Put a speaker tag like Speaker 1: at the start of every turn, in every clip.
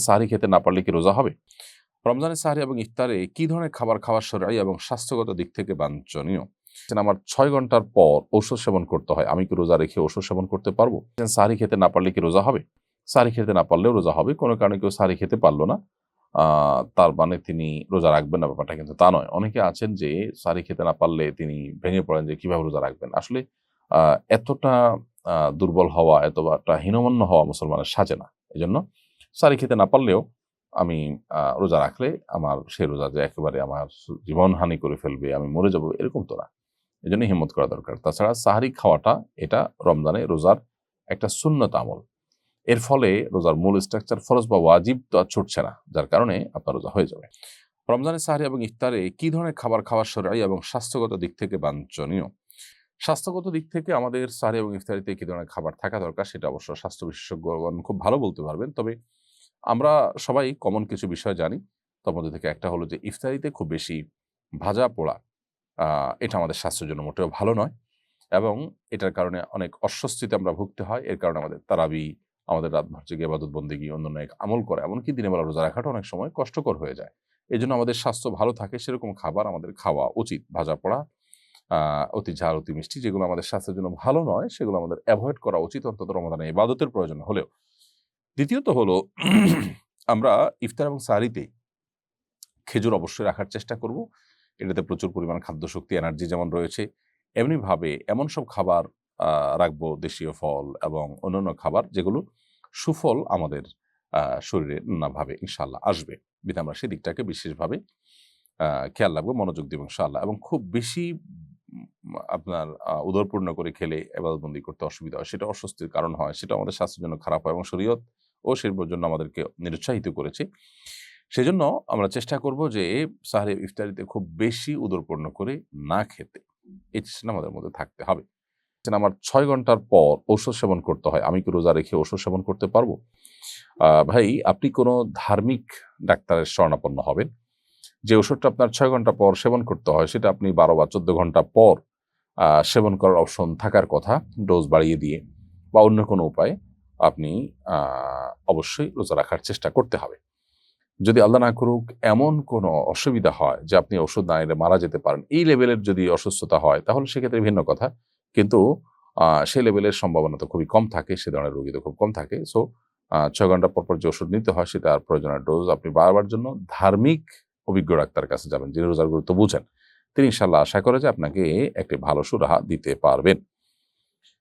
Speaker 1: সাহরি খেতে না পারলে কি রোজা হবে? রমজানের সাহরি এবং ইফতারে কি ধরনের খাবার খাওয়া শরঈ এবং স্বাস্থ্যগত দিক থেকে বাঞ্ছনীয়? আমার ৬ ঘন্টার পর ঔষধ সেবন করতে হয়, আমি কি রোজা রেখে ঔষধ সেবন করতে পারবো? সাহরি খেতে না পারলে কি রোজা হবে? সাহরি খেতে না পারলেও রোজা হবে। কোনো কারণে কেউ সাহরি খেতে পারল না, তার মানে তিনি রোজা রাখবেন না, ব্যাপারটা কিন্তু তা নয়। অনেকে আছেন যে সাহরি খেতে না পারলে তিনি ভেঙে পড়েন যে কিভাবে রোজা রাখবেন। আসলে এতটা দুর্বল হওয়া, এতটা হীনমন্য হওয়া মুসলমানের সাজে না। এজন্য সাহরি খেতে না পারলেও আমি রোজা রাখলে আমার সেই রোজা যে একেবারে আমার জীবনহানি করে ফেলবে, আমি মরে যাব, এরকম তো না। এজন্য হিম্মত করা দরকার। তাছাড়া সাহরি খাওয়াটা এটা রমজানে রোজার একটা সুন্নত আমল। এর ফলে রোজার মূল স্ট্রাকচার ফরজ বা ওয়াজিব তো আর ছুটছে না, যার কারণে আপনার রোজা হয়ে যাবে। রমজানের সাহরি এবং ইফতারে কি ধরনের খাবার খাওয়া শরঈ এবং স্বাস্থ্যগত দিক থেকে বাঞ্ছনীয়? স্বাস্থ্যগত দিক থেকে আমাদের সাহরি এবং ইফতারিতে কি ধরনের খাবার থাকা দরকার সেটা অবশ্য স্বাস্থ্য বিশেষজ্ঞগণ খুব ভালো বলতে পারবেন। তবে আমরা সবাই কমন কিছু বিষয় জানি। তার মধ্যে থেকে একটা হলো যে ইফতারিতে খুব বেশি ভাজা পোড়া, এটা আমাদের স্বাস্থ্যের জন্য মোটেও ভালো নয় এবং এটার কারণে অনেক অস্বস্তিতে আমরা ভুগতে হয়। এর কারণে আমাদের তারাবি, আমাদের রাতভর জেগে ইবাদত বন্দেগী, অন্যান্য এক আমল করা, এমনকি দিনের বেলা রোজা রাখাটা অনেক সময় কষ্টকর হয়ে যায়। এজন্য আমাদের স্বাস্থ্য ভালো থাকে সেরকম খাবার আমাদের খাওয়া উচিত। ভাজা পোড়া, অতি ঝাল, অতি মিষ্টি যেগুলো আমাদের স্বাস্থ্যের জন্য ভালো নয়, সেগুলো আমাদের এভয়েড করা উচিত অন্তত রমাদানে ইবাদতের প্রয়োজন হলেও। দ্বিতীয়ত হলো আমরা ইফতার এবং সাহরিতে খেজুর অবশ্যই রাখার চেষ্টা করব। এটাতে প্রচুর পরিমাণ খাদ্যশক্তি, এনার্জি যেমন রয়েছে, এমনিভাবে এমন সব খাবার রাখবো, দেশীয় ফল এবং অন্যান্য খাবার যেগুলো সুফল আমাদের শরীরে নানাভাবে ইনশাআল্লাহ আসবে। বিধায় আমরা সেদিকটাকে বিশেষভাবে খেয়াল রাখবো, মনোযোগ দিব ইনশাআল্লাহ। এবং খুব বেশি আপনার উদরপূর্ণ করে খেলে ইবাদতবন্দি করতে অসুবিধা হয়, সেটা অস্বস্তির কারণ হয়, সেটা আমাদের স্বাস্থ্যের জন্য খারাপ হয় এবং শরীয়ত ও সেটার জন্য আমাদেরকে নিরুৎসাহিত করেছে। সেজন্য আমরা চেষ্টা করব যে সাহরি ইফতারিতে খুব বেশি উদরপূর্ণ করে না খেতে। এই চেষ্টা আমাদের মধ্যে থাকতে হবে। আমার ৬ ঘন্টার পর ঔষধ সেবন করতে হয়, আমি কি রোজা রেখে ঔষধ সেবন করতে পারবো? ভাই, আপনি কোনো ধার্মিক ডাক্তারের শরণাপন্ন হবেন। যে ওষুধটা আপনার ৬ ঘন্টা পর সেবন করতে হয় সেটা আপনি ১২ বা ১৪ ঘন্টা পর সেবন করার অপশন থাকার কথা, ডোজ বাড়িয়ে দিয়ে বা অন্য কোনো উপায়ে আপনি অবশ্যই রোজা রাখার চেষ্টা করতে হবে। যদি আল্লাহ না করুক এমন কোনো অসুবিধা হয় যে আপনি ওষুধ না নিলে মারা যেতে পারেন, এই লেভেলের যদি অসুস্থতা হয় তাহলে সেক্ষেত্রে ভিন্ন কথা। কিন্তু সেই লেভেলের সম্ভাবনা তো খুবই কম থাকে, সে ধরনের রোগী তো খুব কম থাকে। সো ৬ ঘন্টা পর যে ওষুধ নিতে হয় সেটার প্রয়োজনীয় ডোজ আপনি বাড়াবার জন্য ধার্মিক অভিজ্ঞ ডাক্তারের কাছে যাবেন, যিনি রোজার গুরুত্ব বুঝেন। তিনি ইনশাআল্লাহ আশা করে যে আপনাকে একটি ভালো সুরাহা দিতে পারবেন।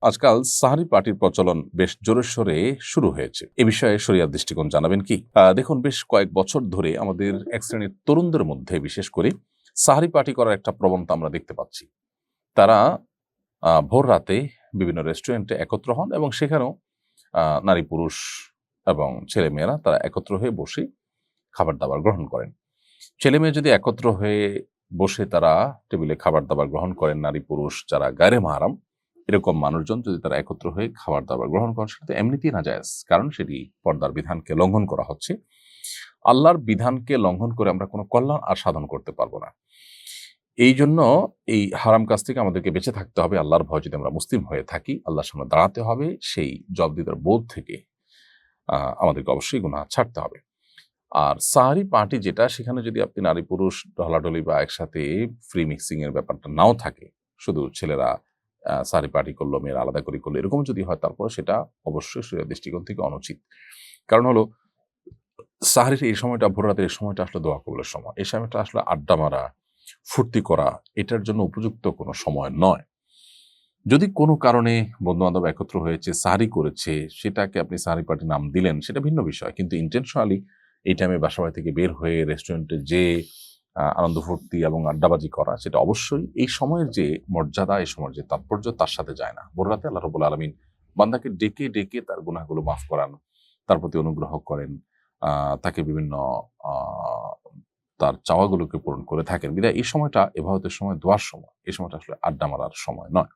Speaker 1: আজকাল সাহরি পার্টির প্রচলন বেশ জোরে-সোরে শুরু হয়েছে। এ বিষয়ে শরিয়ার দৃষ্টিকোণ জানাবেন কি? দেখুন, বেশ কয়েক বছর ধরে আমাদের এক শ্রেণীর তরুণদের মধ্যে বিশেষ করে সাহরি পার্টি করার একটা প্রবণতা আমরা দেখতে পাচ্ছি। তারা ভোর রাতে বিভিন্ন রেস্টুরেন্টে একত্র হন এবং সেখানেও নারী-পুরুষ এবং ছেলে-মেয়েরা তারা একত্র হয়ে বসে খাবার-দাবার গ্রহণ করেন। ছেলে-মেয়ে যদি একত্র হয়ে বসে তারা টেবিলে খাবার-দাবার গ্রহণ করেন, নারী-পুরুষ যারা গায়রে মাহরাম এরকম মানুষজন যদি তারা একত্র হয়ে খাবার-দাবার গ্রহণ করেন, সেটা তো এমনিতেই নাজায়েজ। কারণ সেটি পর্দার বিধানকে লঙ্ঘন করা হচ্ছে। আল্লাহর বিধানকে লঙ্ঘন করে আমরা কোনো কল্যাণ আর সাধন করতে পারবো না। এইজন্য এই হারাম কাজ থেকে আমাদেরকে বেঁচে থাকতে হবে। আল্লাহর ভয়ে যদি আমরা মুসলিম হয়ে থাকি, আল্লাহর সামনে দাঁড়াতে হবে, সেই জবাবদিহিতার বোধ থেকে আমাদেরকে অবশ্যই গুনাহ ছাড়তে হবে। আর সাহরি পার্টি যেটা, সেখানে যদি আপনি নারী-পুরুষ ঢলাঢলি বা একসাথে ফ্রি মিক্সিং এর ব্যাপারটা নাও থাকে, শুধু ছেলেরা সাহরি পার্টি করলো, মেয়েরা আলাদা করে করলো, এরকম যদি হয় তারপরে সেটা অবশ্যই শরিয়ার দৃষ্টিকোণ থেকে অনুচিত। কারণ হলো সাহরির এই সময়টা, ভোর রাতের এই সময়টা আসলে দোয়া কবুলের সময়। এই সময়টা আসলে আড্ডা মারা, ফুর্তি করা, এটার জন্য উপযুক্ত কোনো সময় নয়। যদি কোনো কারণে বন্ধু-বান্ধব একত্র হয়েছে, সাহরি করেছে, সেটাকে আপনি সাহরি পার্টি নাম দিলেন, সেটা ভিন্ন বিষয়। কিন্তু ইনটেনশনালি এই টাইমে বাসা-বাড়ি থেকে বের হয়ে রেস্টুরেন্টে যেয়ে আনন্দ ফুর্তি এবং আড্ডাবাজি করা, সেটা অবশ্যই এই সময়ের যে মর্যাদা, এই সময়ের যে তাৎপর্য, তার সাথে যায় না। ভোর রাতে আল্লাহ রাব্বুল আলামিন বান্দাকে ডেকে, ডেকে তার গুনাহগুলো মাফ করান, তার প্রতি অনুগ্রহ করেন, তাকে বিভিন্ন আ তার চাওয়াগুলোকে পূরণ করে থাকেন। বিধায় এই সময়টা ইবাদতের সময়, দোয়ার সময়। এই সময়টা আসলে আড্ডা মারার সময় নয়।